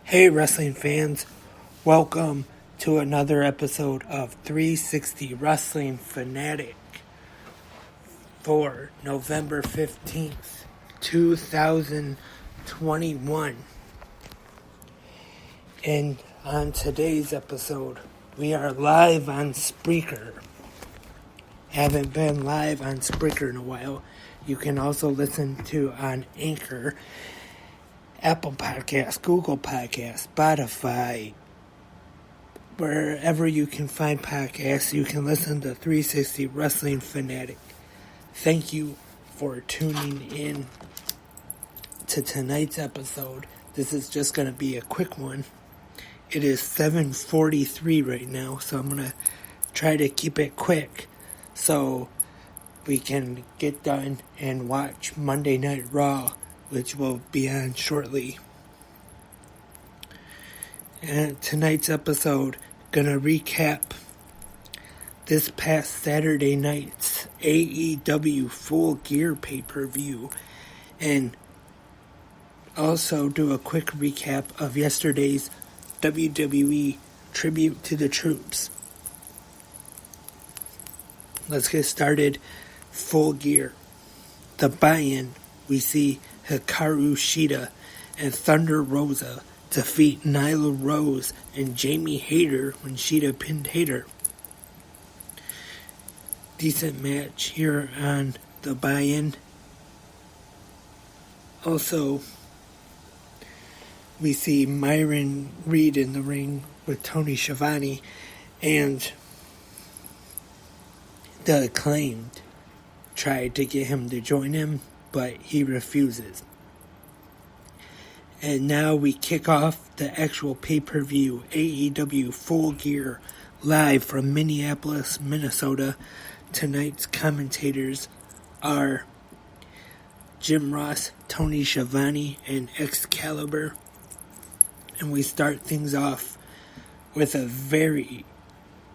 Hey wrestling fans, welcome to another episode of 360 Wrestling Fanatic for November 15th, 2021. And on today's episode, we are live on Spreaker. Haven't been live on Spreaker in a while. You can also listen to on Anchor, Apple Podcasts, Google Podcasts, Spotify, wherever you can find podcasts, you can listen to 360 Wrestling Fanatic. Thank you for tuning in to tonight's episode. This is just going to be a quick one. It is 7:43 right now, so I'm going to try to keep it quick so we can get done and watch Monday Night Raw, which will be on shortly. And tonight's episode, gonna recap this past Saturday night's AEWFull Gear pay-per-view, and also do a quick recap of yesterday's WWE Tribute to the Troops. Let's get started. Full Gear. The buy-in, we see Hikaru Shida and Thunder Rosa defeat Nyla Rose and Jamie Hayter when Shida pinned Hayter. Decent match here on the buy-in. Also, we see Myron Reed in the ring with Tony Schiavone, and the Acclaimed tried to get him to join him, but he refuses. And now we kick off the actual pay-per-view, AEWFull Gear, live from Minneapolis, Minnesota. Tonight's commentators are Jim Ross, Tony Schiavone, and Excalibur. And we start things off with a very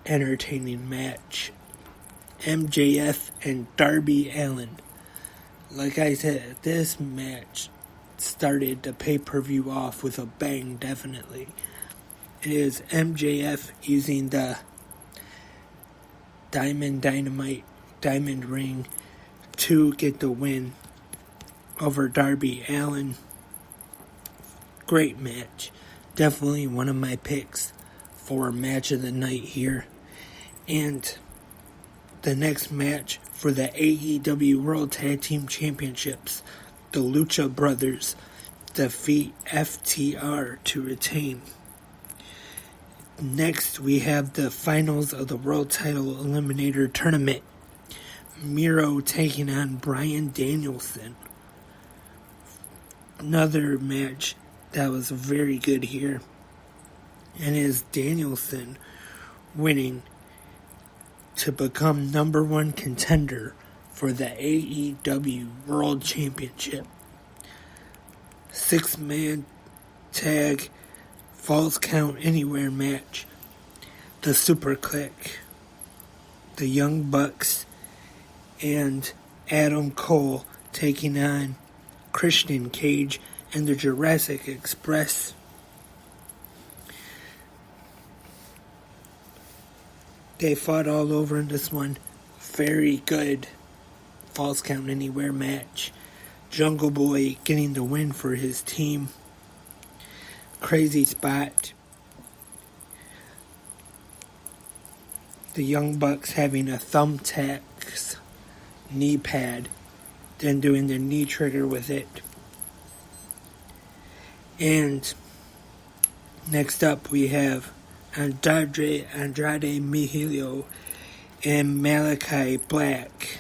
entertaining match. MJF and Darby Allin. Like I said, this match started the pay-per-view off with a bang, definitely. It is MJF using the Diamond ring to get the win over Darby Allin. Great match. Definitely one of my picks for match of the night here. And the next match for the AEW World Tag Team Championships, the Lucha Brothers defeat FTR to retain. Next, we have the finals of the World Title Eliminator Tournament. Miro taking on Bryan Danielson. Another match that was very good here. And is Danielson winning to become number one contender for the AEW World Championship. 6-man tag falls count anywhere match. The Super Click, the Young Bucks, and Adam Cole taking on Christian Cage and the Jurassic Express. They fought all over in this one. Very good Falls Count Anywhere match. Jungle Boy getting the win for his team. Crazy spot. The Young Bucks having a thumbtacks knee pad, then doing their knee trigger with it. And next up we have Andrade, Mihilio, and Malachi Black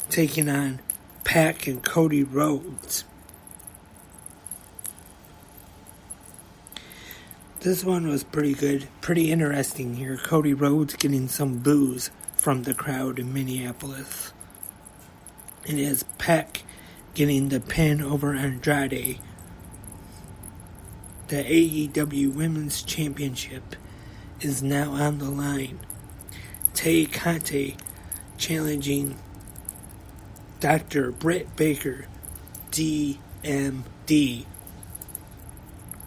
taking on Pac and Cody Rhodes. This one was pretty good, pretty interesting here. Cody Rhodes getting some boos from the crowd in Minneapolis. It is Pac getting the pin over Andrade. The AEW Women's Championship is now on the line. Tay Conti challenging Dr. Britt Baker, DMD.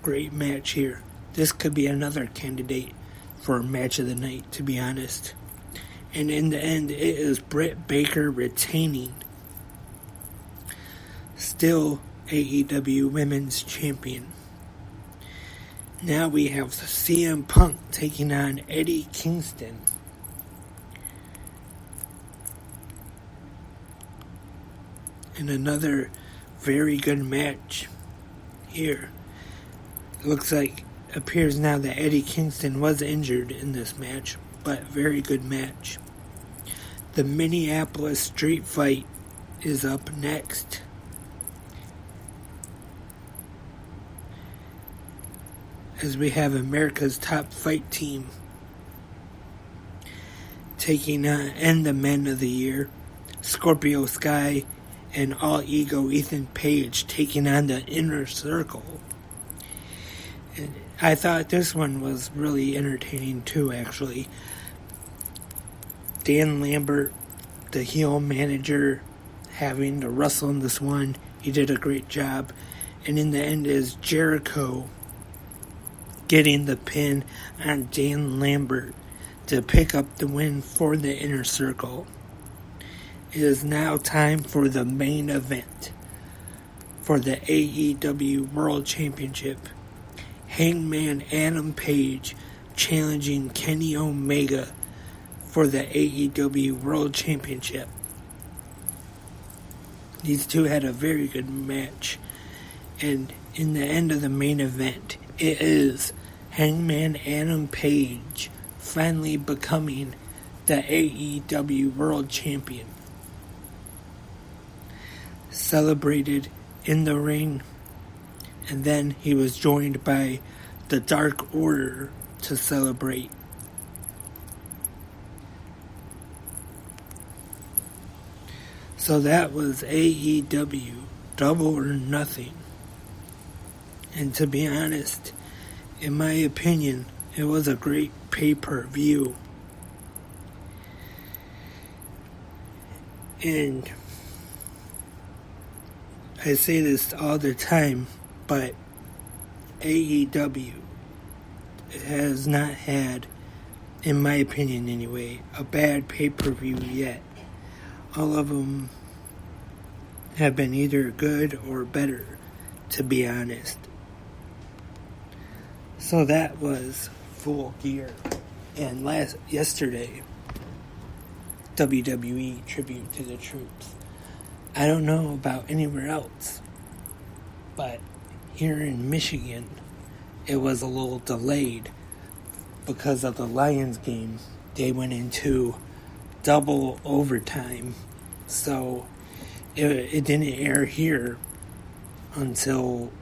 great match here. This could be another candidate for match of the night, to be honest. And in the end, it is Britt Baker retaining. Still AEW Women's Champion. Now we have CM Punk taking on Eddie Kingston. And another very good match here. It appears now that Eddie Kingston was injured in this match, but very good match. The Minneapolis Street Fight is up next. As we have America's Top Fight Team taking on, and the Men of the Year, Scorpio Sky and All Ego Ethan Page taking on the Inner Circle. And I thought this one was really entertaining too, actually. Dan Lambert, the heel manager, having to wrestle in this one. He did a great job. And in the end is Jericho getting the pin on Dan Lambert to pick up the win for the Inner Circle. It is now time for the main event for the AEW World Championship. Hangman Adam Page challenging Kenny Omega for the AEW World Championship. These two had a very good match. And in the end of the main event, it is Hangman Adam Page finally becoming the AEW World Champion. Celebrated in the ring, and then he was joined by the Dark Order to celebrate. So that was AEW Double or Nothing. And to be honest, in my opinion, it was a great pay-per-view. And I say this all the time, but AEW has not had, in my opinion anyway, a bad pay-per-view yet. All of them have been either good or better, to be honest. So that was Full Gear. And yesterday, WWE Tribute to the Troops. I don't know about anywhere else, but here in Michigan, it was a little delayed because of the Lions game. They went into double overtime, so it didn't air here until,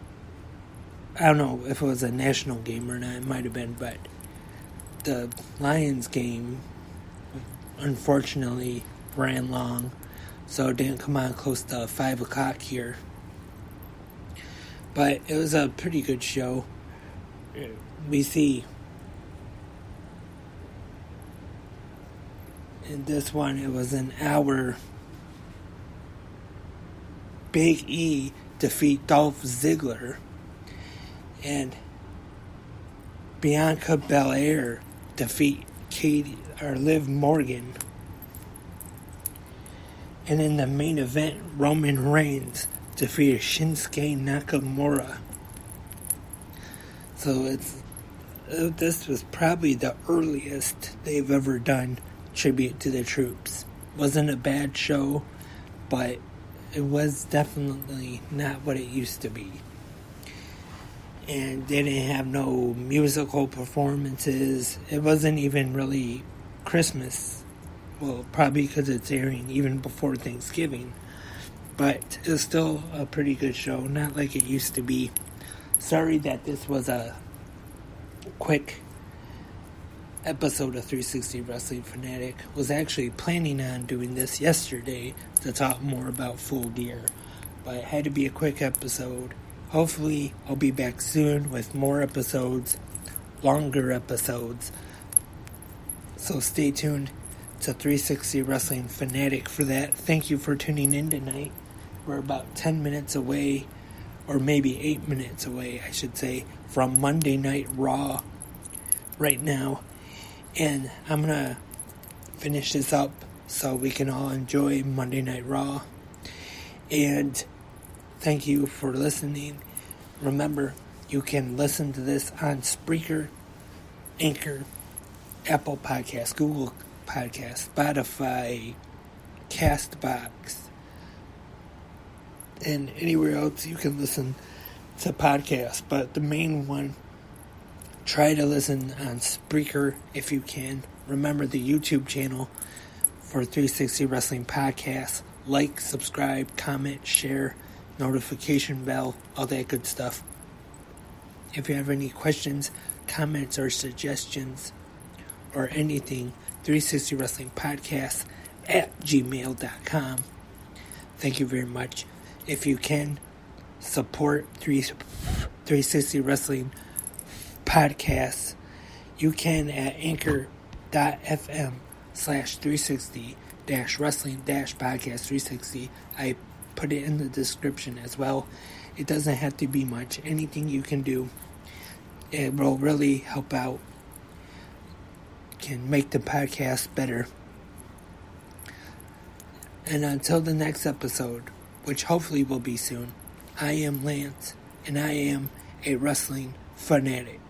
I don't know if it was a national game or not, it might have been, but the Lions game unfortunately ran long, so it didn't come on close to 5 o'clock here. But it was a pretty good show. We see in this one, it was an hour. Big E defeat Dolph Ziggler, and Bianca Belair defeat Liv Morgan. And in the main event, Roman Reigns defeated Shinsuke Nakamura. So this was probably the earliest they've ever done Tribute to the Troops. Wasn't a bad show, but it was definitely not what it used to be. And they didn't have no musical performances. It wasn't even really Christmas. Well, probably because it's airing even before Thanksgiving. But it was still a pretty good show, not like it used to be. Sorry that this was a quick episode of 360 Wrestling Fanatic. Was actually planning on doing this yesterday to talk more about Full Gear, but it had to be a quick episode. Hopefully I'll be back soon with more episodes, longer episodes, so stay tuned to 360 Wrestling Fanatic for that. Thank you for tuning in tonight. We're about 10 minutes away or maybe 8 minutes away, I should say, from Monday Night Raw right now. And I'm going to finish this up so we can all enjoy Monday Night Raw. And thank you for listening. Remember, you can listen to this on Spreaker, Anchor, Apple Podcasts, Google Podcasts, Spotify, Castbox, and anywhere else you can listen to podcasts. But the main one, try to listen on Spreaker if you can. Remember the YouTube channel for 360 Wrestling Podcast. Like, subscribe, comment, share, notification bell, all that good stuff. If you have any questions, comments, or suggestions, or anything, 360 Wrestling Podcast at gmail.com. Thank you very much. If you can, support 360 Wrestling Podcasts, you can at anchor.fm/360-wrestling-podcast360. I put it in the description as well. It doesn't have to be much. Anything you can do, it will really help out, can make the podcast better. And until the next episode, which hopefully will be soon, I am Lance, and I am a wrestling fanatic.